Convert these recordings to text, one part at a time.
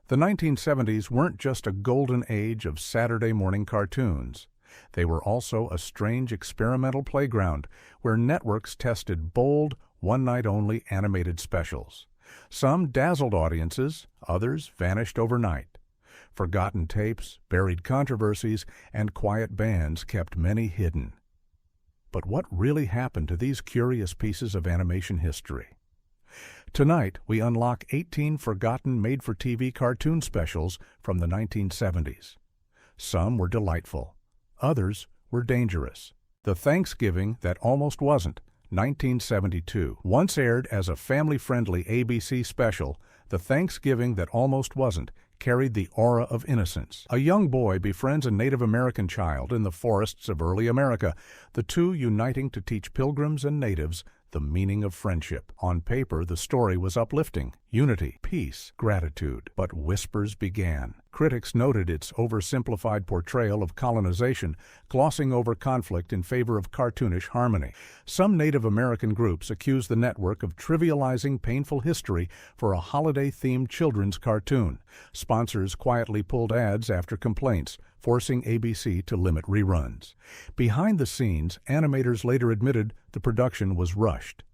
The 1970s weren't just a golden age of Saturday morning cartoons. They were also a strange experimental playground where networks tested bold, one-night-only animated specials. Some dazzled audiences, others vanished overnight. Forgotten tapes, buried controversies, and quiet bands kept many hidden. But what really happened to these curious pieces of animation history? Tonight, we unlock 18 forgotten made-for-TV cartoon specials from the 1970s. Some were delightful. Others were dangerous. The Thanksgiving That Almost Wasn't, 1972. Once aired as a family-friendly ABC special, The Thanksgiving That Almost Wasn't carried the aura of innocence. A young boy befriends a Native American child in the forests of early America, the two uniting to teach pilgrims and natives the meaning of friendship. On paper, the story was uplifting: unity, peace, gratitude. But whispers began. Critics noted its oversimplified portrayal of colonization, glossing over conflict in favor of cartoonish harmony. Some Native American groups accused the network of trivializing painful history for a holiday-themed children's cartoon. Sponsors quietly pulled ads after complaints, forcing ABC to limit reruns. Behind the scenes, animators later admitted the production was rushed.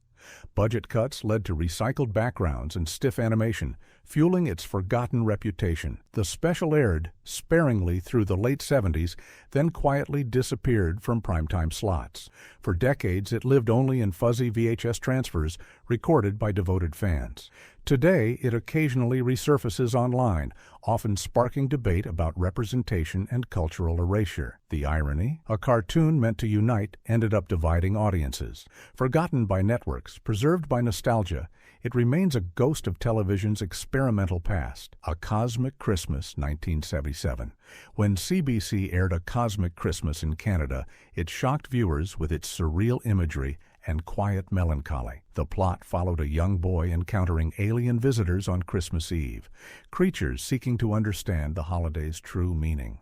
Budget cuts led to recycled backgrounds and stiff animation, fueling its forgotten reputation. The special aired sparingly through the late 70s, then quietly disappeared from primetime slots. For decades, it lived only in fuzzy VHS transfers recorded by devoted fans. Today, it occasionally resurfaces online, often sparking debate about representation and cultural erasure. The irony? A cartoon meant to unite ended up dividing audiences. Forgotten by networks, preserved by nostalgia, it remains a ghost of television's experimental past. A Cosmic Christmas, 1977. When CBC aired A Cosmic Christmas in Canada, it shocked viewers with its surreal imagery and quiet melancholy. The plot followed a young boy encountering alien visitors on Christmas Eve, creatures seeking to understand the holiday's true meaning.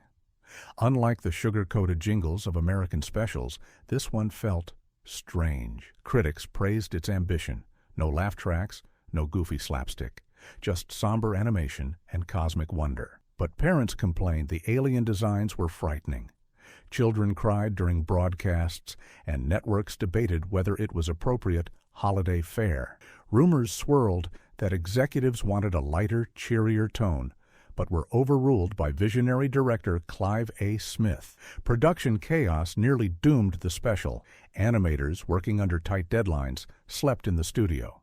Unlike the sugar-coated jingles of American specials, this one felt strange. Critics praised its ambition. No laugh tracks, no goofy slapstick, just somber animation and cosmic wonder. But parents complained the alien designs were frightening. Children cried during broadcasts, and networks debated whether it was appropriate holiday fare. Rumors swirled that executives wanted a lighter, cheerier tone, but were overruled by visionary director Clive A. Smith. Production chaos nearly doomed the special. Animators, working under tight deadlines, slept in the studio.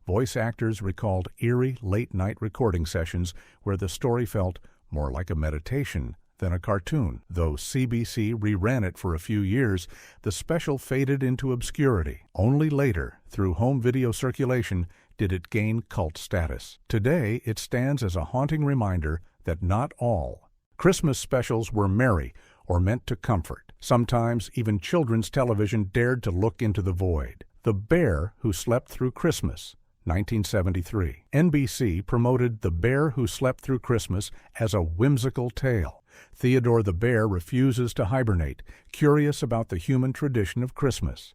Voice actors recalled eerie, late-night recording sessions where the story felt more like a meditation than a cartoon. Though CBC reran it for a few years, the special faded into obscurity. Only later, through home video circulation, did it gain cult status. Today, it stands as a haunting reminder that not all Christmas specials were merry or meant to comfort. Sometimes, even children's television dared to look into the void. The Bear Who Slept Through Christmas, 1973. NBC promoted The Bear Who Slept Through Christmas as a whimsical tale. Theodore the Bear refuses to hibernate, curious about the human tradition of Christmas.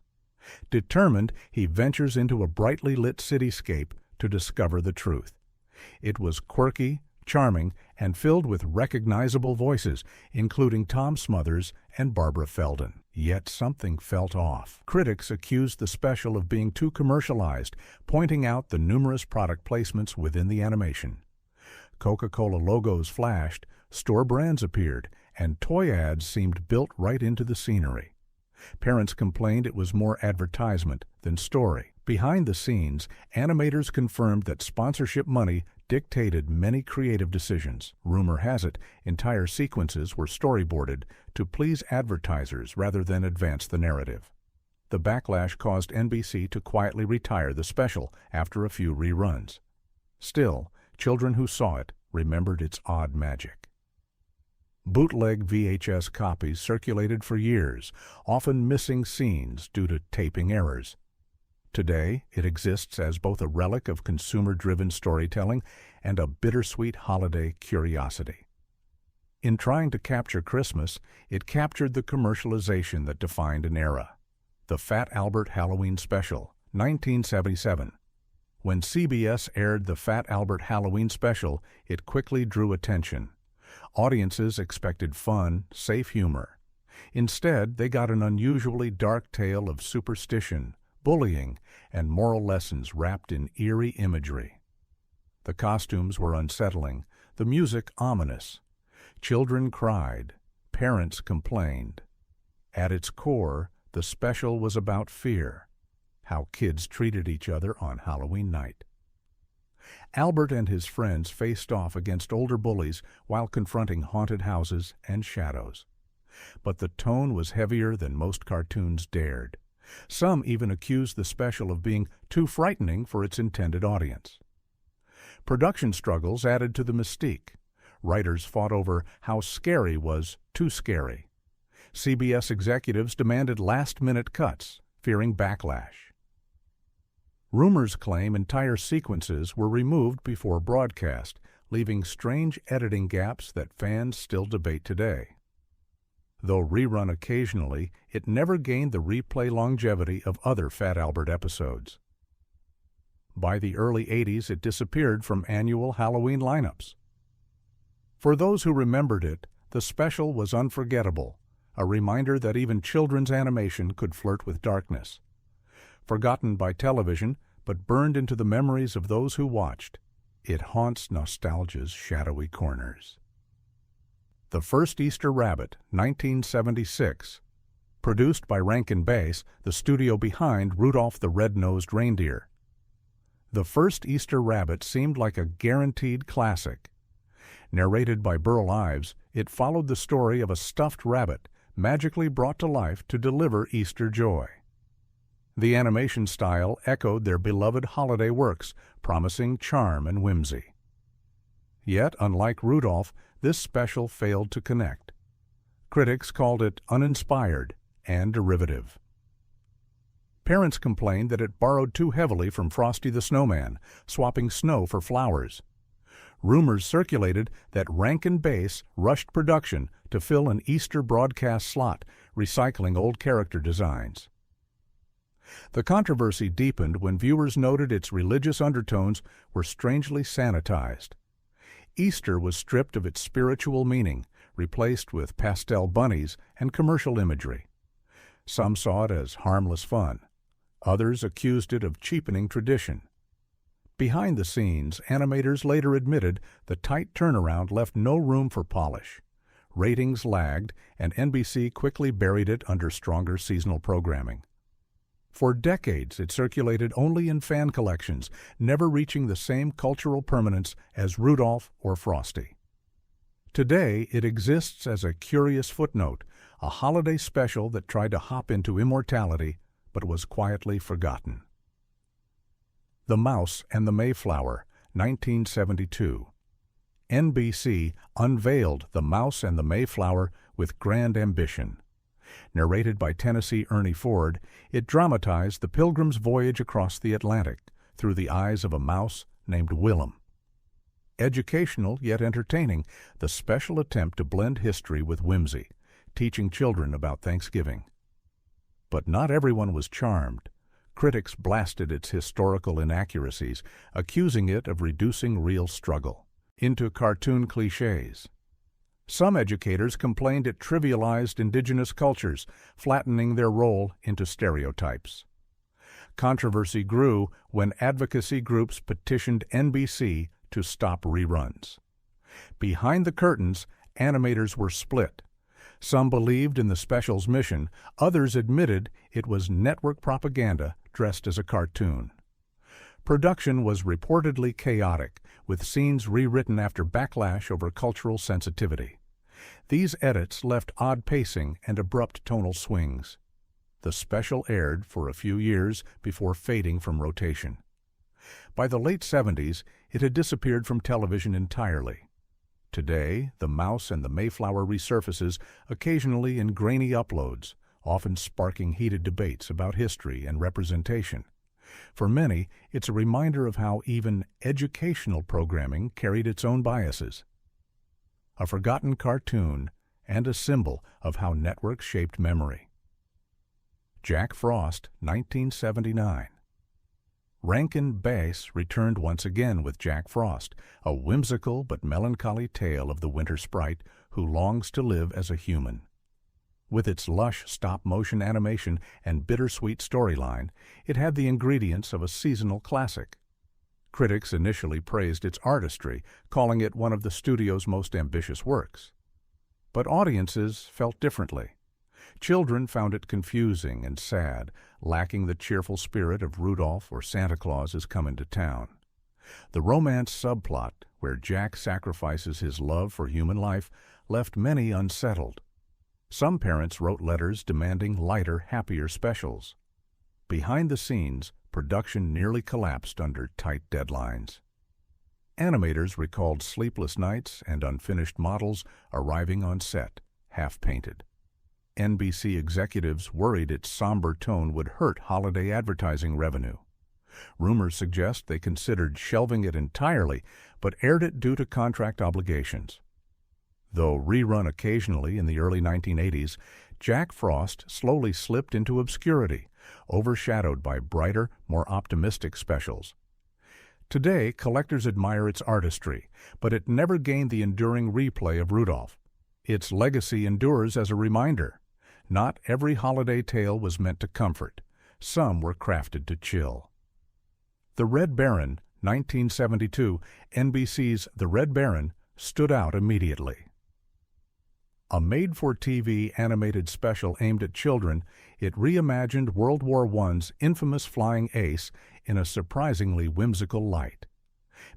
Determined, he ventures into a brightly lit cityscape to discover the truth. It was quirky, charming, and filled with recognizable voices, including Tom Smothers and Barbara Feldon. Yet something felt off. Critics accused the special of being too commercialized, pointing out the numerous product placements within the animation. Coca-Cola logos flashed, store brands appeared, and toy ads seemed built right into the scenery. Parents complained it was more advertisement than story. Behind the scenes, animators confirmed that sponsorship money dictated many creative decisions. Rumor has it, entire sequences were storyboarded to please advertisers rather than advance the narrative. The backlash caused NBC to quietly retire the special after a few reruns. Still, children who saw it remembered its odd magic. Bootleg VHS copies circulated for years, often missing scenes due to taping errors. Today, it exists as both a relic of consumer-driven storytelling and a bittersweet holiday curiosity. In trying to capture Christmas, it captured the commercialization that defined an era. The Fat Albert Halloween Special, 1977. When CBS aired the Fat Albert Halloween special, it quickly drew attention. Audiences expected fun, safe humor. Instead, they got an unusually dark tale of superstition, bullying, and moral lessons wrapped in eerie imagery. The costumes were unsettling, the music ominous. Children cried, parents complained. At its core, the special was about fear, how kids treated each other on Halloween night. Albert and his friends faced off against older bullies while confronting haunted houses and shadows. But the tone was heavier than most cartoons dared. Some even accused the special of being too frightening for its intended audience. Production struggles added to the mystique. Writers fought over how scary was too scary. CBS executives demanded last-minute cuts, fearing backlash. Rumors claim entire sequences were removed before broadcast, leaving strange editing gaps that fans still debate today. Though rerun occasionally, it never gained the replay longevity of other Fat Albert episodes. By the early 80s, it disappeared from annual Halloween lineups. For those who remembered it, the special was unforgettable, a reminder that even children's animation could flirt with darkness. Forgotten by television, but burned into the memories of those who watched, it haunts nostalgia's shadowy corners. The First Easter Rabbit, 1976. Produced by Rankin Bass, the studio behind Rudolph the Red-Nosed Reindeer. The First Easter Rabbit seemed like a guaranteed classic. Narrated by Burl Ives, it followed the story of a stuffed rabbit magically brought to life to deliver Easter joy. The animation style echoed their beloved holiday works, promising charm and whimsy. Yet, unlike Rudolph, this special failed to connect. Critics called it uninspired and derivative. Parents complained that it borrowed too heavily from Frosty the Snowman, swapping snow for flowers. Rumors circulated that Rankin Bass rushed production to fill an Easter broadcast slot, recycling old character designs. The controversy deepened when viewers noted its religious undertones were strangely sanitized. Easter was stripped of its spiritual meaning, replaced with pastel bunnies and commercial imagery. Some saw it as harmless fun. Others accused it of cheapening tradition. Behind the scenes, animators later admitted the tight turnaround left no room for polish. Ratings lagged, and NBC quickly buried it under stronger seasonal programming. For decades, it circulated only in fan collections, never reaching the same cultural permanence as Rudolph or Frosty. Today, it exists as a curious footnote, a holiday special that tried to hop into immortality but was quietly forgotten. The Mouse and the Mayflower, 1972. NBC unveiled The Mouse and the Mayflower with grand ambition. Narrated by Tennessee Ernie Ford, it dramatized the Pilgrim's voyage across the Atlantic through the eyes of a mouse named Willem. Educational yet entertaining, the special attempt to blend history with whimsy, teaching children about Thanksgiving. But not everyone was charmed. Critics blasted its historical inaccuracies, accusing it of reducing real struggle into cartoon cliches. Some educators complained it trivialized indigenous cultures, flattening their role into stereotypes. Controversy grew when advocacy groups petitioned NBC to stop reruns. Behind the curtains, animators were split. Some believed in the special's mission, others admitted it was network propaganda dressed as a cartoon. Production was reportedly chaotic, with scenes rewritten after backlash over cultural sensitivity. These edits left odd pacing and abrupt tonal swings. The special aired for a few years before fading from rotation. By the late 70s, it had disappeared from television entirely. Today, The Mouse and the Mayflower resurfaces occasionally in grainy uploads, often sparking heated debates about history and representation. For many, it's a reminder of how even educational programming carried its own biases. A forgotten cartoon and a symbol of how networks shaped memory. Jack Frost, 1979. Rankin Bass returned once again with Jack Frost, a whimsical but melancholy tale of the winter sprite who longs to live as a human. With its lush stop-motion animation and bittersweet storyline, it had the ingredients of a seasonal classic. Critics initially praised its artistry, calling it one of the studio's most ambitious works. But audiences felt differently. Children found it confusing and sad, lacking the cheerful spirit of Rudolph or Santa Claus is coming to town. The romance subplot, where Jack sacrifices his love for human life, left many unsettled. Some parents wrote letters demanding lighter, happier specials. Behind the scenes, production nearly collapsed under tight deadlines. Animators recalled sleepless nights and unfinished models arriving on set, half-painted. NBC executives worried its somber tone would hurt holiday advertising revenue. Rumors suggest they considered shelving it entirely, but aired it due to contract obligations. Though rerun occasionally in the early 1980s, Jack Frost slowly slipped into obscurity, overshadowed by brighter, more optimistic specials. Today, collectors admire its artistry, but it never gained the enduring replay of Rudolph. Its legacy endures as a reminder. Not every holiday tale was meant to comfort. Some were crafted to chill. The Red Baron, 1972, NBC's The Red Baron, stood out immediately. A made-for-TV animated special aimed at children, it reimagined World War I's infamous flying ace in a surprisingly whimsical light.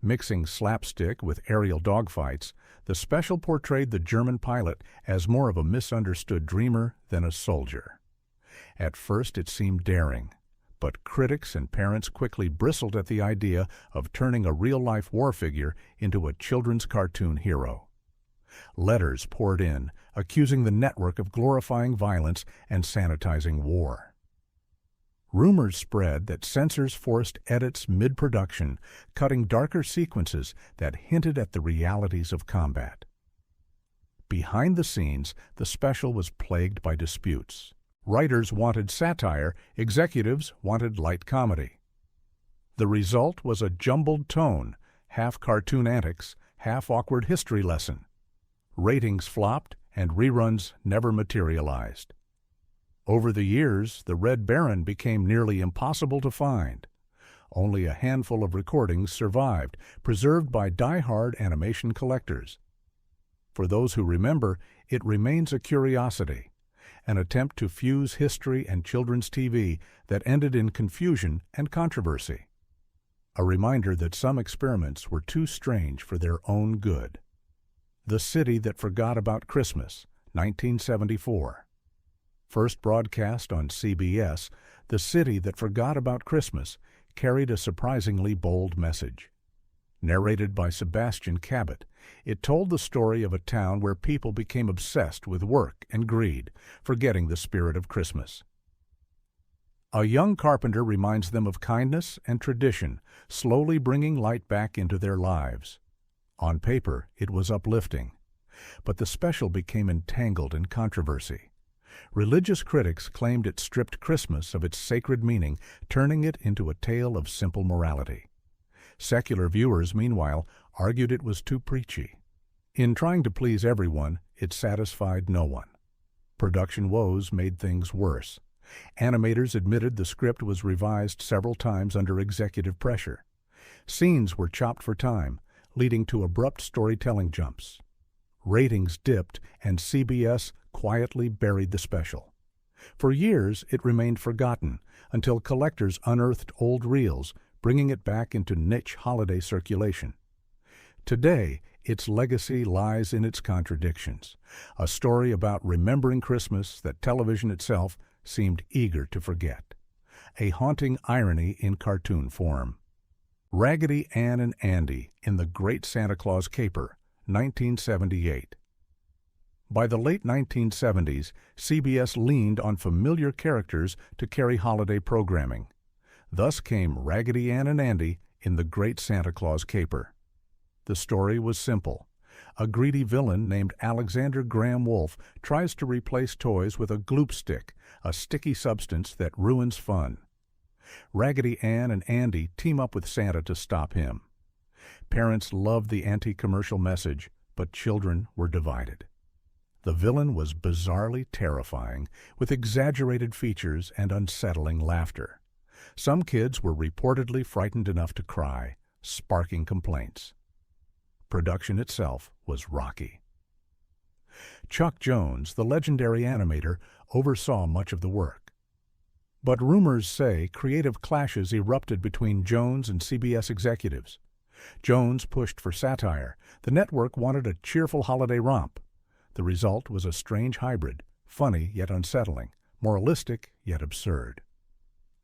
Mixing slapstick with aerial dogfights, the special portrayed the German pilot as more of a misunderstood dreamer than a soldier. At first it seemed daring, but critics and parents quickly bristled at the idea of turning a real-life war figure into a children's cartoon hero. Letters poured in, accusing the network of glorifying violence and sanitizing war. Rumors spread that censors forced edits mid-production, cutting darker sequences that hinted at the realities of combat. Behind the scenes, the special was plagued by disputes. Writers wanted satire, executives wanted light comedy. The result was a jumbled tone, half cartoon antics, half awkward history lesson. Ratings flopped, and reruns never materialized. Over the years, the Red Baron became nearly impossible to find. Only a handful of recordings survived, preserved by die-hard animation collectors. For those who remember, it remains a curiosity, an attempt to fuse history and children's TV that ended in confusion and controversy. A reminder that some experiments were too strange for their own good. The City That Forgot About Christmas, 1974. First broadcast on CBS, The City That Forgot About Christmas carried a surprisingly bold message. Narrated by Sebastian Cabot, it told the story of a town where people became obsessed with work and greed, forgetting the spirit of Christmas. A young carpenter reminds them of kindness and tradition, slowly bringing light back into their lives. On paper, it was uplifting, but the special became entangled in controversy. Religious critics claimed it stripped Christmas of its sacred meaning, turning it into a tale of simple morality. Secular viewers, meanwhile, argued it was too preachy. In trying to please everyone, it satisfied no one. Production woes made things worse. Animators admitted the script was revised several times under executive pressure. Scenes were chopped for time, leading to abrupt storytelling jumps. Ratings dipped, and CBS quietly buried the special. For years, it remained forgotten, until collectors unearthed old reels, bringing it back into niche holiday circulation. Today, its legacy lies in its contradictions, a story about remembering Christmas that television itself seemed eager to forget. A haunting irony in cartoon form. Raggedy Ann and Andy in The Great Santa Claus Caper, 1978. By the late 1970s, CBS leaned on familiar characters to carry holiday programming. Thus came Raggedy Ann and Andy in The Great Santa Claus Caper. The story was simple. A greedy villain named Alexander Graham Wolf tries to replace toys with a gloop stick, a sticky substance that ruins fun. Raggedy Ann and Andy team up with Santa to stop him. Parents loved the anti-commercial message, but children were divided. The villain was bizarrely terrifying, with exaggerated features and unsettling laughter. Some kids were reportedly frightened enough to cry, sparking complaints. Production itself was rocky. Chuck Jones, the legendary animator, oversaw much of the work. But rumors say creative clashes erupted between Jones and CBS executives. Jones pushed for satire. The network wanted a cheerful holiday romp. The result was a strange hybrid, funny yet unsettling, moralistic yet absurd.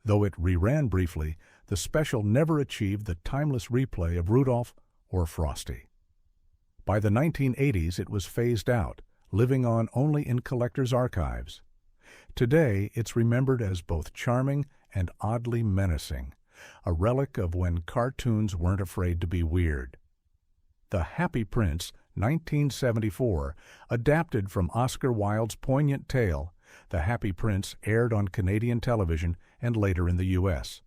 Though it reran briefly, the special never achieved the timeless replay of Rudolph or Frosty. By the 1980s, it was phased out, living on only in collectors' archives. Today, it's remembered as both charming and oddly menacing, a relic of when cartoons weren't afraid to be weird. The Happy Prince, 1974, adapted from Oscar Wilde's poignant tale. The Happy Prince aired on Canadian television and later in the U.S.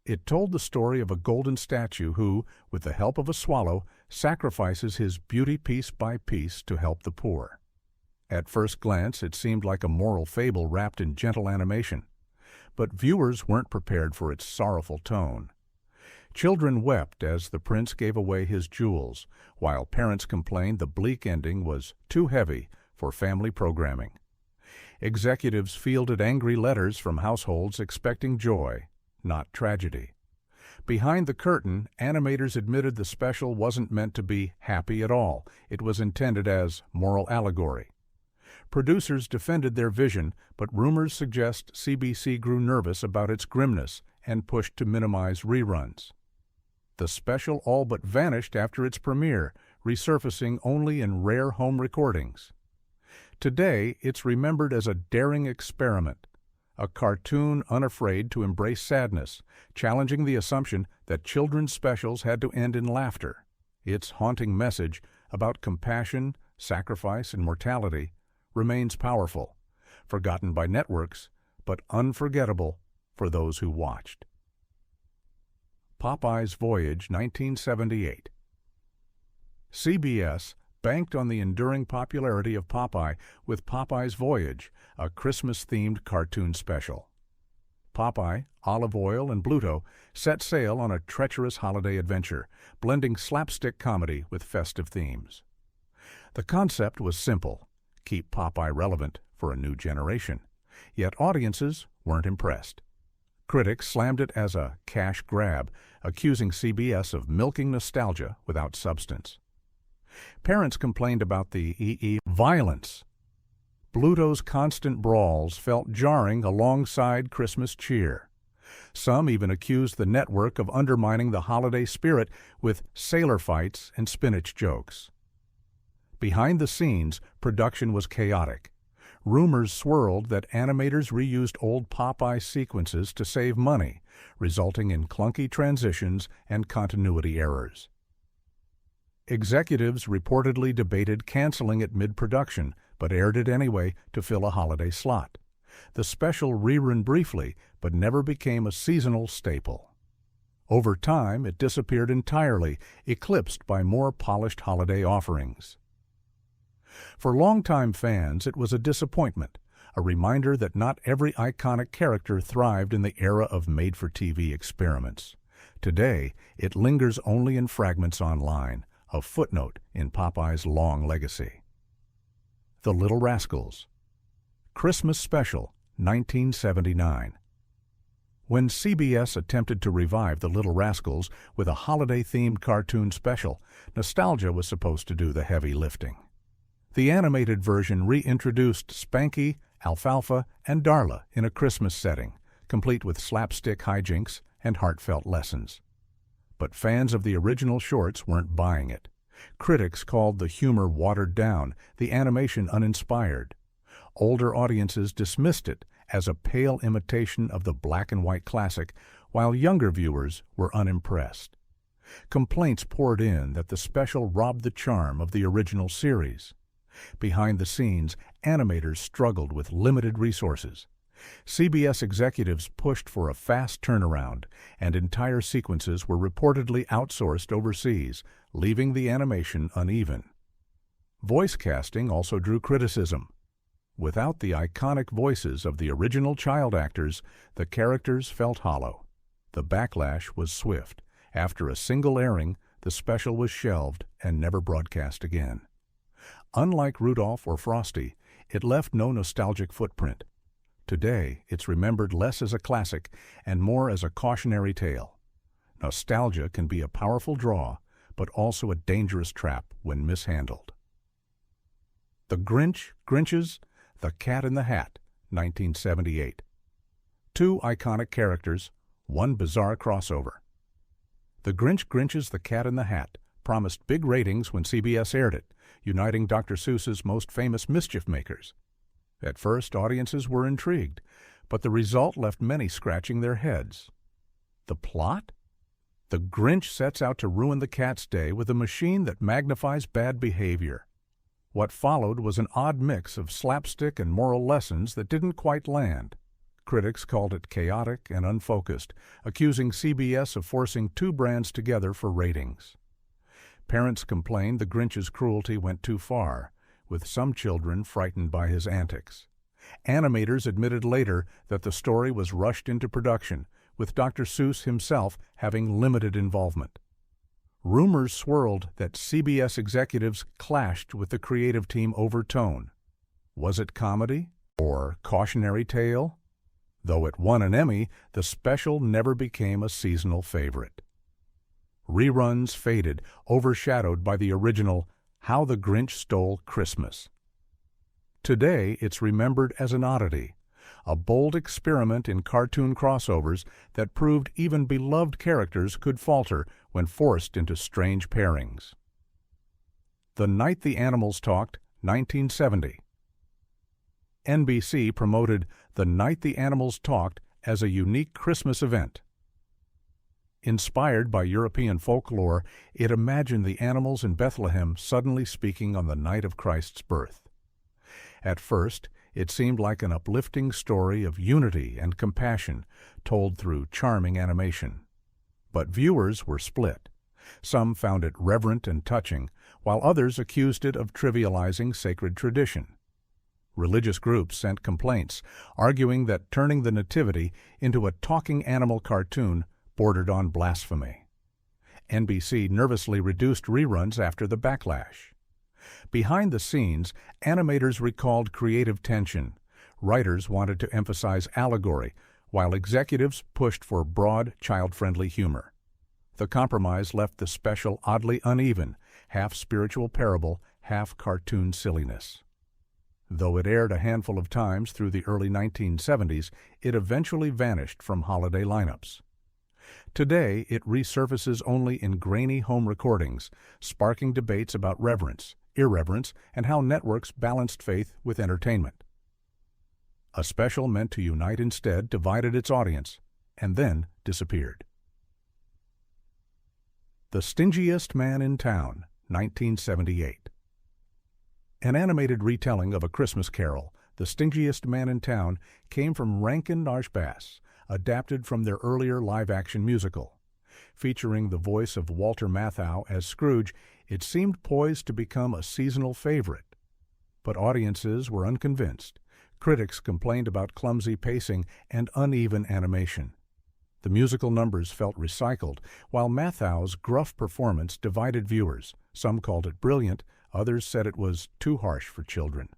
It told the story of a golden statue who, with the help of a swallow, sacrifices his beauty piece by piece to help the poor. At first glance, it seemed like a moral fable wrapped in gentle animation, but viewers weren't prepared for its sorrowful tone. Children wept as the prince gave away his jewels, while parents complained the bleak ending was too heavy for family programming. Executives fielded angry letters from households expecting joy, not tragedy. Behind the curtain, animators admitted the special wasn't meant to be happy at all. It was intended as moral allegory. Producers defended their vision, but rumors suggest CBC grew nervous about its grimness and pushed to minimize reruns. The special all but vanished after its premiere, resurfacing only in rare home recordings. Today, it's remembered as a daring experiment, a cartoon unafraid to embrace sadness, challenging the assumption that children's specials had to end in laughter. Its haunting message about compassion, sacrifice, and mortality remains powerful, forgotten by networks, but unforgettable for those who watched. Popeye's Voyage, 1978. CBS banked on the enduring popularity of Popeye with Popeye's Voyage, a Christmas-themed cartoon special. Popeye, Olive Oyl, and Bluto set sail on a treacherous holiday adventure, blending slapstick comedy with festive themes. The concept was simple: keep Popeye relevant for a new generation. Yet audiences weren't impressed. Critics slammed it as a cash grab, accusing CBS of milking nostalgia without substance. Parents complained about the violence. Bluto's constant brawls felt jarring alongside Christmas cheer. Some even accused the network of undermining the holiday spirit with sailor fights and spinach jokes. Behind the scenes, production was chaotic. Rumors swirled that animators reused old Popeye sequences to save money, resulting in clunky transitions and continuity errors. Executives reportedly debated canceling it mid-production, but aired it anyway to fill a holiday slot. The special rerun briefly, but never became a seasonal staple. Over time, it disappeared entirely, eclipsed by more polished holiday offerings. For longtime fans, it was a disappointment, a reminder that not every iconic character thrived in the era of made-for-TV experiments. Today, it lingers only in fragments online, a footnote in Popeye's long legacy. The Little Rascals. Christmas Special, 1979. When CBS attempted to revive The Little Rascals with a holiday-themed cartoon special, nostalgia was supposed to do the heavy lifting. The animated version reintroduced Spanky, Alfalfa, and Darla in a Christmas setting, complete with slapstick hijinks and heartfelt lessons. But fans of the original shorts weren't buying it. Critics called the humor watered down, the animation uninspired. Older audiences dismissed it as a pale imitation of the black-and-white classic, while younger viewers were unimpressed. Complaints poured in that the special robbed the charm of the original series. Behind the scenes, animators struggled with limited resources. CBS executives pushed for a fast turnaround, and entire sequences were reportedly outsourced overseas, leaving the animation uneven. Voice casting also drew criticism. Without the iconic voices of the original child actors, the characters felt hollow. The backlash was swift. After a single airing, the special was shelved and never broadcast again. Unlike Rudolph or Frosty, it left no nostalgic footprint. Today, it's remembered less as a classic and more as a cautionary tale. Nostalgia can be a powerful draw, but also a dangerous trap when mishandled. The Grinches, The Cat in the Hat, 1978. Two iconic characters, one bizarre crossover. The Grinch's The Cat in the Hat promised big ratings when CBS aired it, uniting Dr. Seuss's most famous mischief makers. At first, audiences were intrigued, but the result left many scratching their heads. The plot? The Grinch sets out to ruin the cat's day with a machine that magnifies bad behavior. What followed was an odd mix of slapstick and moral lessons that didn't quite land. Critics called it chaotic and unfocused, accusing CBS of forcing two brands together for ratings. Parents complained the Grinch's cruelty went too far, with some children frightened by his antics. Animators admitted later that the story was rushed into production, with Dr. Seuss himself having limited involvement. Rumors swirled that CBS executives clashed with the creative team over tone. Was it comedy or cautionary tale? Though it won an Emmy, the special never became a seasonal favorite. Reruns faded, overshadowed by the original How the Grinch Stole Christmas. Today, it's remembered as an oddity, a bold experiment in cartoon crossovers that proved even beloved characters could falter when forced into strange pairings. The Night the Animals Talked, 1970. NBC promoted The Night the Animals Talked as a unique Christmas event. Inspired by European folklore, it imagined the animals in Bethlehem suddenly speaking on the night of Christ's birth. At first, it seemed like an uplifting story of unity and compassion told through charming animation. But viewers were split. Some found it reverent and touching, while others accused it of trivializing sacred tradition. Religious groups sent complaints, arguing that turning the Nativity into a talking animal cartoon bordered on blasphemy. NBC nervously reduced reruns after the backlash. Behind the scenes, animators recalled creative tension. Writers wanted to emphasize allegory, while executives pushed for broad, child-friendly humor. The compromise left the special oddly uneven, half spiritual parable, half cartoon silliness. Though it aired a handful of times through the early 1970s, it eventually vanished from holiday lineups. Today, it resurfaces only in grainy home recordings, sparking debates about reverence, irreverence, and how networks balanced faith with entertainment. A special meant to unite instead divided its audience, and then disappeared. The Stingiest Man in Town, 1978. An animated retelling of A Christmas Carol, The Stingiest Man in Town, came from Rankin Arshbass, adapted from their earlier live-action musical. Featuring the voice of Walter Matthau as Scrooge, it seemed poised to become a seasonal favorite. But audiences were unconvinced. Critics complained about clumsy pacing and uneven animation. The musical numbers felt recycled, while Mathau's gruff performance divided viewers. Some called it brilliant, others said it was too harsh for children.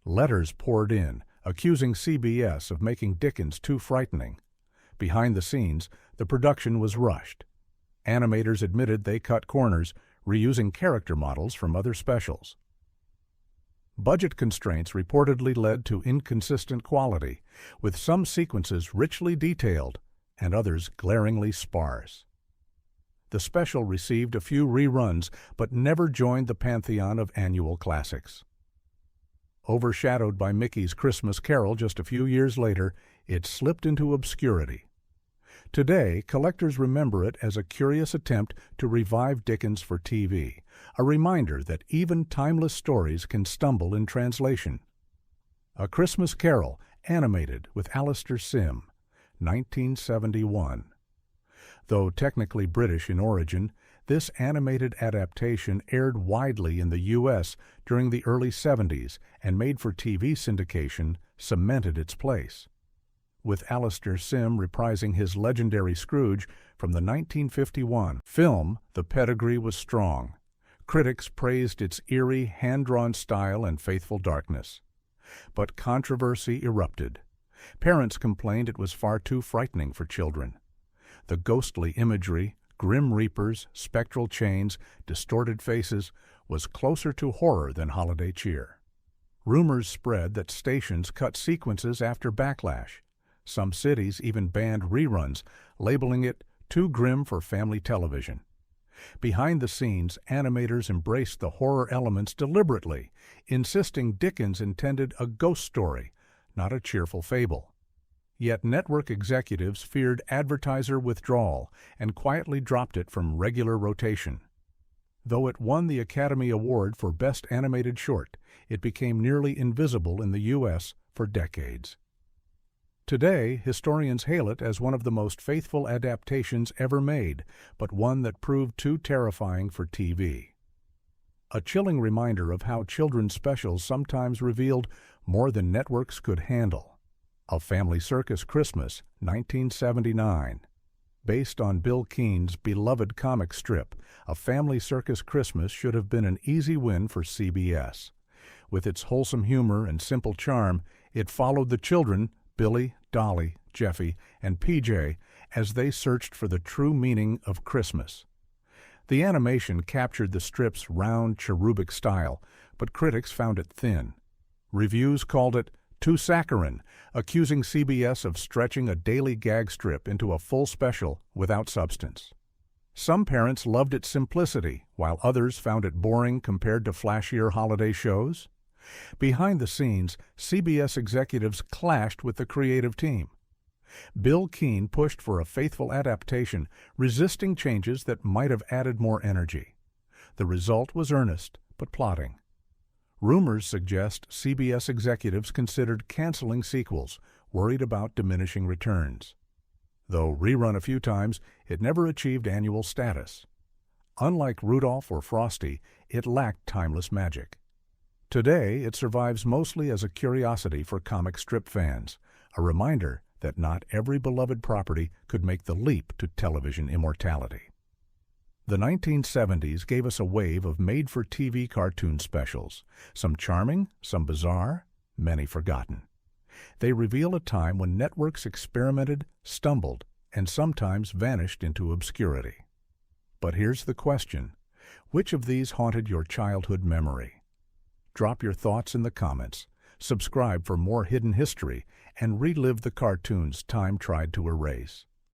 Letters poured in, accusing CBS of making Dickens too frightening. Behind the scenes, the production was rushed. Animators admitted they cut corners, reusing character models from other specials. Budget constraints reportedly led to inconsistent quality, with some sequences richly detailed and others glaringly sparse. The special received a few reruns, but never joined the pantheon of annual classics. Overshadowed by Mickey's Christmas Carol just a few years later, it slipped into obscurity. Today, collectors remember it as a curious attempt to revive Dickens for TV, a reminder that even timeless stories can stumble in translation. A Christmas Carol, Animated with Alastair Sim, 1971. Though technically British in origin, this animated adaptation aired widely in the U.S. during the early 70s and made-for-TV syndication cemented its place. With Alastair Sim reprising his legendary Scrooge from the 1951 film, the pedigree was strong. Critics praised its eerie, hand-drawn style and faithful darkness. But controversy erupted. Parents complained it was far too frightening for children. The ghostly imagery, grim reapers, spectral chains, distorted faces, was closer to horror than holiday cheer. Rumors spread that stations cut sequences after backlash. Some cities even banned reruns, labeling it too grim for family television. Behind the scenes, animators embraced the horror elements deliberately, insisting Dickens intended a ghost story, not a cheerful fable. Yet network executives feared advertiser withdrawal and quietly dropped it from regular rotation. Though it won the Academy Award for Best Animated Short, it became nearly invisible in the U.S. for decades. Today, historians hail it as one of the most faithful adaptations ever made, but one that proved too terrifying for TV. A chilling reminder of how children's specials sometimes revealed more than networks could handle. A Family Circus Christmas, 1979. Based on Bill Keane's beloved comic strip, A Family Circus Christmas should have been an easy win for CBS. With its wholesome humor and simple charm, it followed the children, Billy, Dolly, Jeffy, and PJ, as they searched for the true meaning of Christmas. The animation captured the strip's round, cherubic style, but critics found it thin. Reviews called it too saccharine, accusing CBS of stretching a daily gag strip into a full special without substance. Some parents loved its simplicity, while others found it boring compared to flashier holiday shows. Behind the scenes, CBS executives clashed with the creative team. Bill Keane pushed for a faithful adaptation, resisting changes that might have added more energy. The result was earnest, but plotting. Rumors suggest CBS executives considered canceling sequels, worried about diminishing returns. Though rerun a few times, it never achieved annual status. Unlike Rudolph or Frosty, it lacked timeless magic. Today, it survives mostly as a curiosity for comic strip fans, a reminder that not every beloved property could make the leap to television immortality. The 1970s gave us a wave of made-for-TV cartoon specials, some charming, some bizarre, many forgotten. They reveal a time when networks experimented, stumbled, and sometimes vanished into obscurity. But here's the question: which of these haunted your childhood memory? Drop your thoughts in the comments, subscribe for more hidden history, and relive the cartoons time tried to erase.